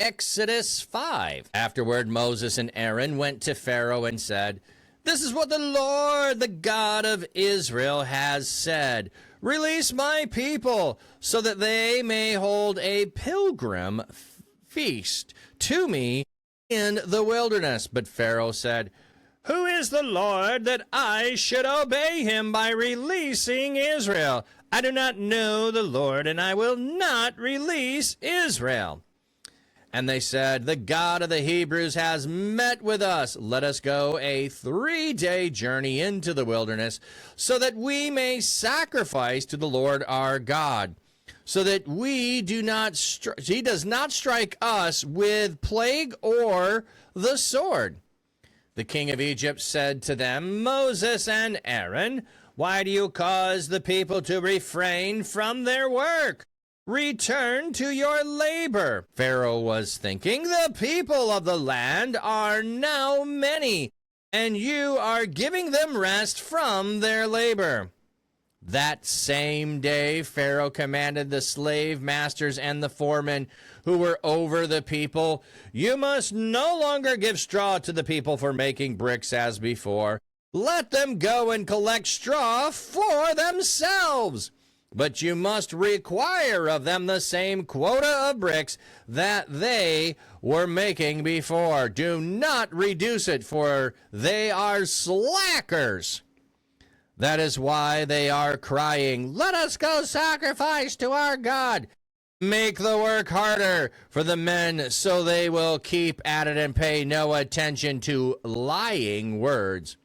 Exodus 5. Afterward, Moses and Aaron went to Pharaoh and said, "This is what the Lord, the God of Israel, has said. Release my people so that they may hold a pilgrim feast to me in the wilderness." But Pharaoh said, "Who is the Lord that I should obey him by releasing Israel? I do not know the Lord, and I will not release Israel." And they said, "The God of the Hebrews has met with us. Let us go a 3-day journey into the wilderness so that we may sacrifice to the Lord our God, so that he does not strike us with plague or the sword." The king of Egypt said to them, "Moses and Aaron, why do you cause the people to refrain from their work? Return to your labor." Pharaoh was thinking, "The people of the land are now many, and you are giving them rest from their labor." That same day, Pharaoh commanded the slave masters and the foremen who were over the people, "You must no longer give straw to the people for making bricks as before. Let them go and collect straw for themselves. But you must require of them the same quota of bricks that they were making before. Do not reduce it, for they are slackers. That is why they are crying, 'Let us go sacrifice to our God.' Make the work harder for the men so they will keep at it and pay no attention to lying words."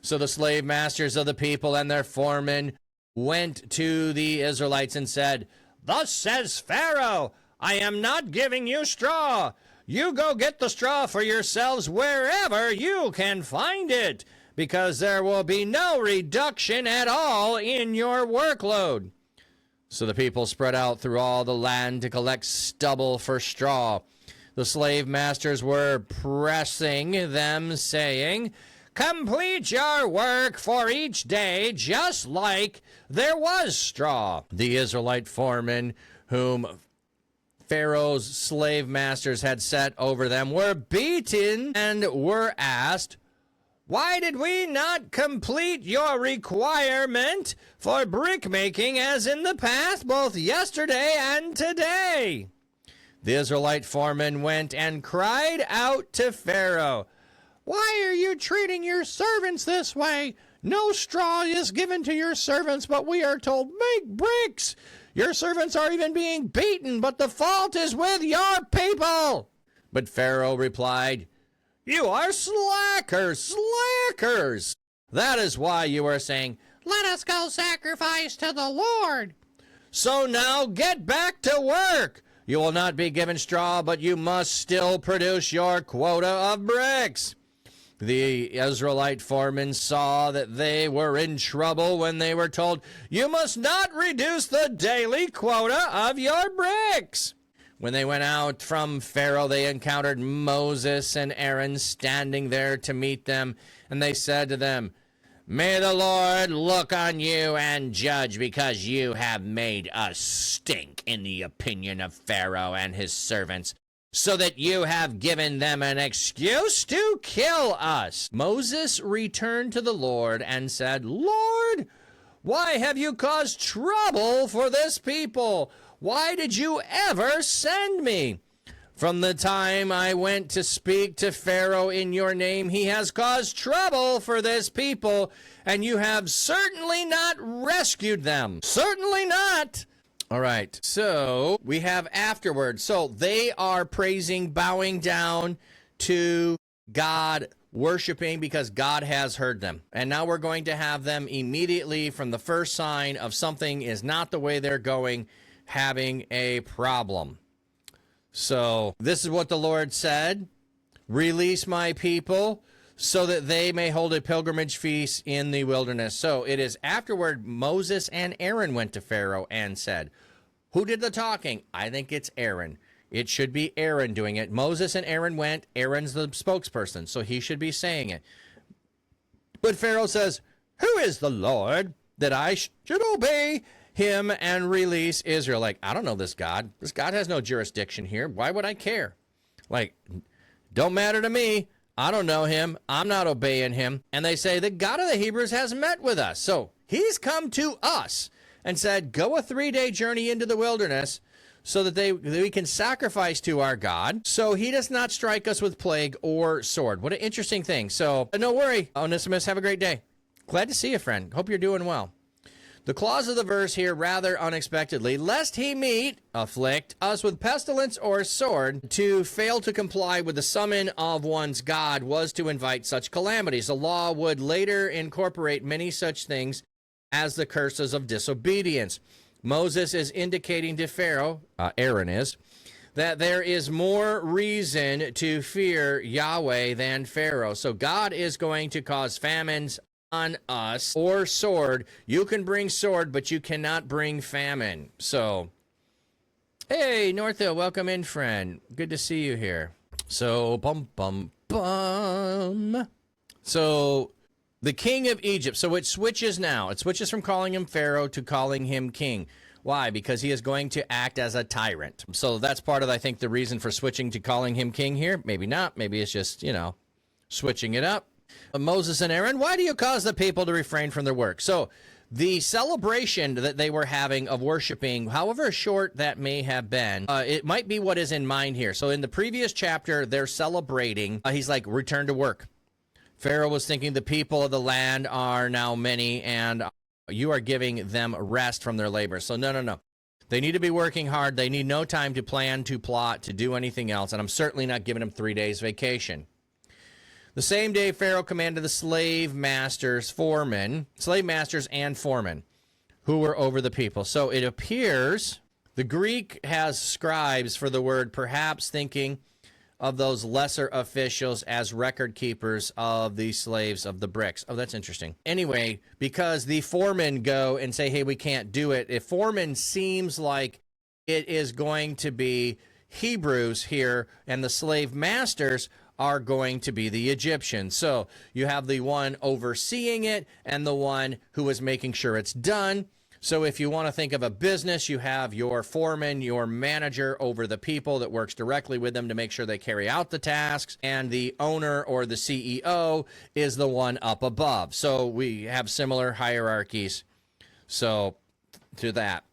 So the slave masters of the people and their foremen went to the Israelites and said, "Thus says Pharaoh, I am not giving you straw. You go get the straw for yourselves wherever you can find it, because there will be no reduction at all in your workload." So the people spread out through all the land to collect stubble for straw. The slave masters were pressing them, saying, "Complete your work for each day, just like there was straw." The Israelite foremen, whom Pharaoh's slave masters had set over them, were beaten and were asked, "Why did we not complete your requirement for brick making as in the past, both yesterday and today?" The Israelite foreman went and cried out to Pharaoh, "Why are you treating your servants this way? No straw is given to your servants, but we are told, 'Make bricks.' Your servants are even being beaten, but the fault is with your people." But Pharaoh replied, "You are slackers. That is why you are saying, 'Let us go sacrifice to the Lord.' So now get back to work. You will not be given straw, but you must still produce your quota of bricks." The Israelite foremen saw that they were in trouble when they were told, "You must not reduce the daily quota of your bricks." When they went out from Pharaoh, they encountered Moses and Aaron standing there to meet them, and they said to them, "May the Lord look on you and judge, because you have made us stink in the opinion of Pharaoh and his servants, so that you have given them an excuse to kill us." Moses returned to the Lord and said, "Lord, why have you caused trouble for this people? Why did you ever send me? From the time I went to speak to Pharaoh in your name, he has caused trouble for this people, and you have certainly not rescued them." Certainly not. All right, so we have afterwards. So they are praising, bowing down to God, worshiping because God has heard them. And now we're going to have them immediately from the first sign of something is not the way they're going, having a problem. So this is what the Lord said: "Release my people so that they may hold a pilgrimage feast in the wilderness." So it is afterward Moses and Aaron went to Pharaoh and said, who did the talking? I think it's Aaron. It should be Aaron doing it. Moses and Aaron went. Aaron's the spokesperson, so he should be saying it. But Pharaoh says, "Who is the Lord that I should obey him and release Israel. Like, I don't know this God. This God has no jurisdiction here. Why would I care? Like, don't matter to me. I don't know him. I'm not obeying him. And they say, the God of the Hebrews has met with us. So he's come to us and said, go a 3-day journey into the wilderness so that we can sacrifice to our God, so he does not strike us with plague or sword. What an interesting thing. So no worry, Onesimus, have a great day. Glad to see you, friend. Hope you're doing well. The clause of the verse here, rather unexpectedly, lest he afflict us with pestilence or sword, to fail to comply with the summon of one's God was to invite such calamities. The law would later incorporate many such things as the curses of disobedience. Moses is indicating to Pharaoh, Aaron is, that there is more reason to fear Yahweh than Pharaoh. So God is going to cause famines on us, or sword. You can bring sword, but you cannot bring famine. So, hey, Northill, welcome in, friend. Good to see you here. So, bum, bum, bum. So, the king of Egypt. So it switches now. It switches from calling him Pharaoh to calling him king. Why? Because he is going to act as a tyrant. So that's part of, I think, the reason for switching to calling him king here. Maybe not. Maybe it's just, switching it up. Moses and Aaron, why do you cause the people to refrain from their work? So the celebration that they were having of worshiping, however short that may have been, it might be what is in mind here. So in the previous chapter, they're celebrating. He's like, return to work. Pharaoh was thinking the people of the land are now many, and you are giving them rest from their labor. So no. They need to be working hard. They need no time to plan, to plot, to do anything else. And I'm certainly not giving them 3 days vacation. The same day, Pharaoh commanded the slave masters and foremen, who were over the people. So it appears the Greek has scribes for the word, perhaps thinking of those lesser officials as record keepers of the slaves of the bricks. Oh, that's interesting. Anyway, because the foremen go and say, hey, we can't do it. If foreman seems like it is going to be Hebrews here, and the slave masters are going to be the Egyptians. So you have the one overseeing it and the one who is making sure it's done. So if you want to think of a business, you have your foreman, your manager over the people that works directly with them to make sure they carry out the tasks, and the owner or the CEO is the one up above. So we have similar hierarchies. So to that.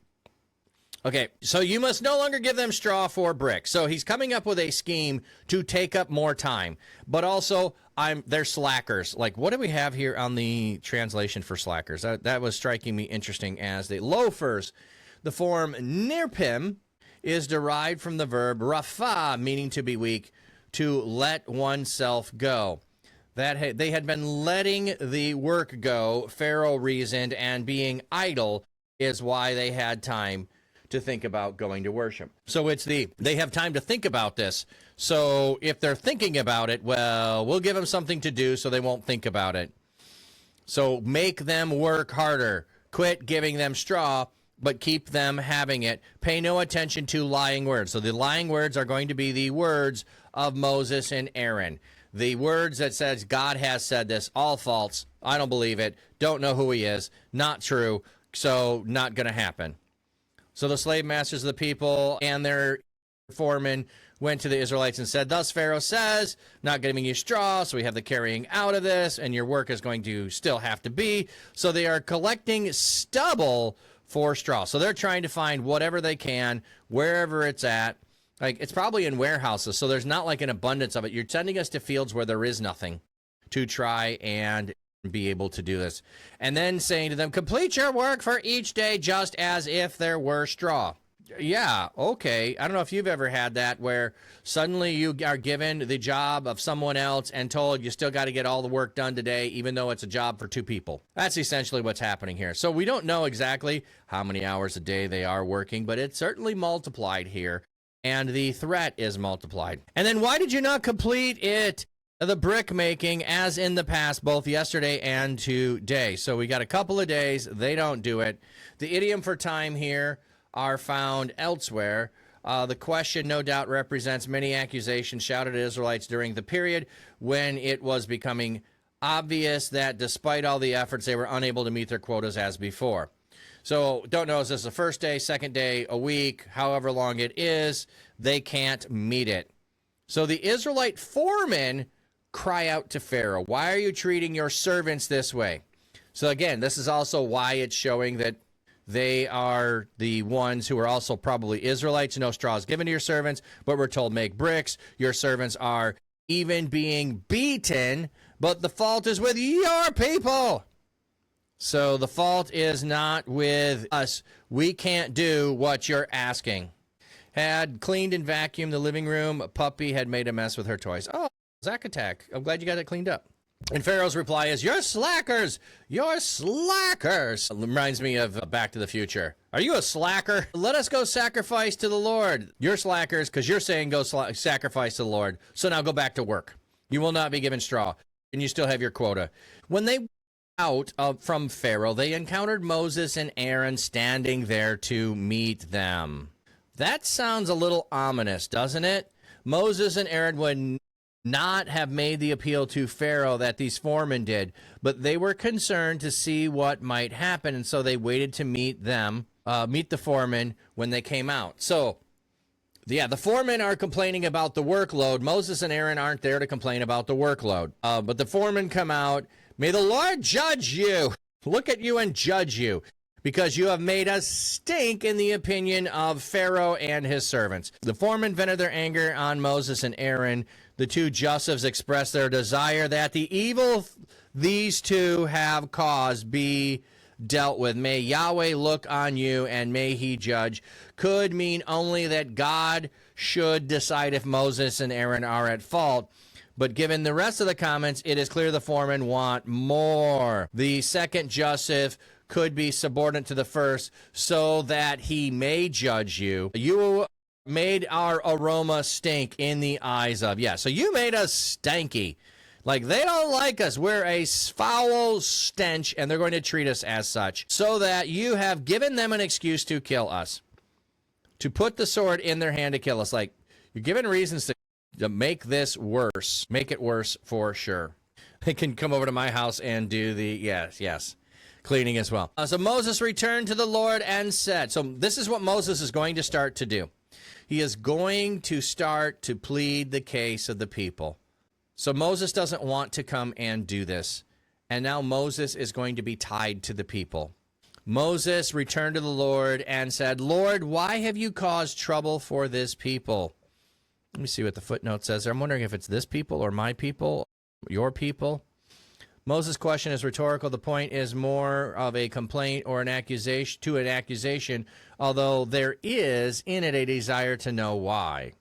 Okay, so you must no longer give them straw for brick. So he's coming up with a scheme to take up more time, but also they're slackers. Like, what do we have here on the translation for slackers? That was striking me interesting as the loafers. The form nirpim is derived from the verb rafa, meaning to be weak, to let oneself go. That they had been letting the work go, Pharaoh reasoned, and being idle is why they had time to think about going to worship. So they have time to think about this. So if they're thinking about it, well, we'll give them something to do so they won't think about it. So make them work harder. Quit giving them straw, but keep them having it. Pay no attention to lying words. So the lying words are going to be the words of Moses and Aaron. The words that says God has said this, all false. I don't believe it. Don't know who he is. Not true. So not going to happen. So the slave masters of the people and their foremen went to the Israelites and said, thus Pharaoh says, not giving you straw, so we have the carrying out of this, and your work is going to still have to be. So they are collecting stubble for straw. So they're trying to find whatever they can, wherever it's at. Like, it's probably in warehouses, so there's not like an abundance of it. You're sending us to fields where there is nothing to try and be able to do this. And then saying to them, complete your work for each day just as if there were straw. Yeah, okay. I don't know if you've ever had that where suddenly you are given the job of someone else and told you still got to get all the work done today, even though it's a job for 2 people. That's essentially what's happening here. So we don't know exactly how many hours a day they are working, but it's certainly multiplied here, and the threat is multiplied. And then why did you not complete it? The brick making as in the past, both yesterday and today. So we got a couple of days. They don't do it. The idiom for time here are found elsewhere. The question no doubt represents many accusations shouted at Israelites during the period when it was becoming obvious that despite all the efforts, they were unable to meet their quotas as before. So don't know, is this the first day, second day, a week, however long it is, they can't meet it. So the Israelite foremen cry out to Pharaoh, why are you treating your servants this way? So again, this is also why it's showing that they are the ones who are also probably Israelites. No straw is given to your servants, but we're told make bricks. Your servants are even being beaten, but the fault is with your people. So the fault is not with us. We can't do what you're asking. Had cleaned and vacuumed the living room. A puppy had made a mess with her toys. Oh, Zack attack. I'm glad you got it cleaned up. And Pharaoh's reply is, you're slackers. You're slackers. Reminds me of Back to the Future. Are you a slacker? Let us go sacrifice to the Lord. You're slackers because you're saying go sacrifice to the Lord. So now go back to work. You will not be given straw. And you still have your quota. When they out from Pharaoh, they encountered Moses and Aaron standing there to meet them. That sounds a little ominous, doesn't it? Moses and Aaron would not have made the appeal to Pharaoh that these foremen did, but they were concerned to see what might happen, and so they waited to meet the foremen when they came out. So, yeah, the foremen are complaining about the workload. Moses and Aaron aren't there to complain about the workload. But the foremen come out. May the Lord judge you. Look at you and judge you, because you have made us stink in the opinion of Pharaoh and his servants. The foremen vented their anger on Moses and Aaron. The two Josephs expressed their desire that the evil these two have caused be dealt with. May Yahweh look on you and may he judge. Could mean only that God should decide if Moses and Aaron are at fault. But given the rest of the comments, it is clear the foremen want more. The second Joseph could be subordinate to the first so that he may judge you. You made our aroma stink in the eyes of. Yeah, so you made us stanky. Like, they don't like us. We're a foul stench, and they're going to treat us as such. So that you have given them an excuse to kill us. To put the sword in their hand to kill us. Like, you're given reasons to make this worse. Make it worse for sure. They can come over to my house and do the, yes, cleaning as well. So Moses returned to the Lord and said, so this is what Moses is going to start to do. He is going to start to plead the case of the people. So Moses doesn't want to come and do this. And now Moses is going to be tied to the people. Moses returned to the Lord and said, Lord, why have you caused trouble for this people? Let me see what the footnote says there. I'm wondering if it's this people or my people, your people. Moses' question is rhetorical. The point is more of a complaint or an accusation, although there is in it a desire to know why.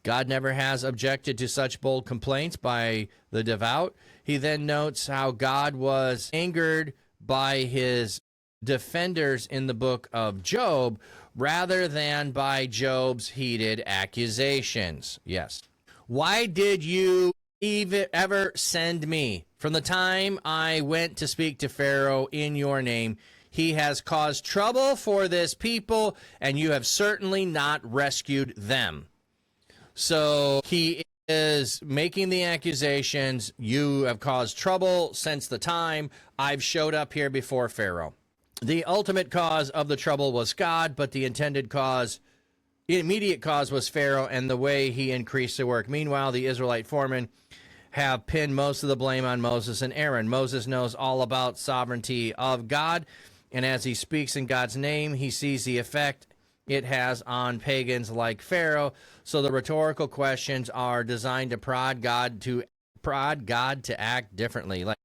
God never has objected to such bold complaints by the devout. He then notes how God was angered by his defenders in the book of Job rather than by Job's heated accusations. Yes. Why did you ever send me? From the time I went to speak to Pharaoh in your name, he has caused trouble for this people, and you have certainly not rescued them. So he is making the accusations. You have caused trouble since the time I've showed up here before Pharaoh. The ultimate cause of the trouble was God, but the immediate cause was Pharaoh and the way he increased the work. Meanwhile, the Israelite foremen have pinned most of the blame on Moses and Aaron. Moses knows all about sovereignty of God, and as he speaks in God's name, he sees the effect it has on pagans like Pharaoh. So the rhetorical questions are designed to prod God to act differently. Like,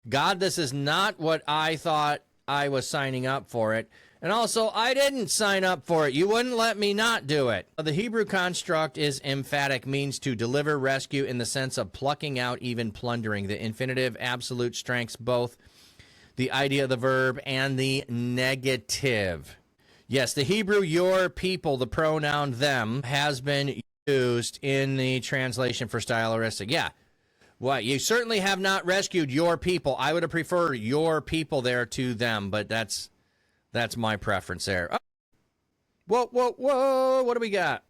God, this is not what I thought I was signing up for it. And also, I didn't sign up for it. You wouldn't let me not do it. The Hebrew construct is emphatic, means to deliver, rescue in the sense of plucking out, even plundering. The infinitive absolute strengths both the idea of the verb and the negative. Yes, the Hebrew your people, the pronoun them, has been used in the translation for stylistic. Yeah. Well, you certainly have not rescued your people. I would have preferred your people there to them, but that's my preference there. Oh. Whoa, what do we got?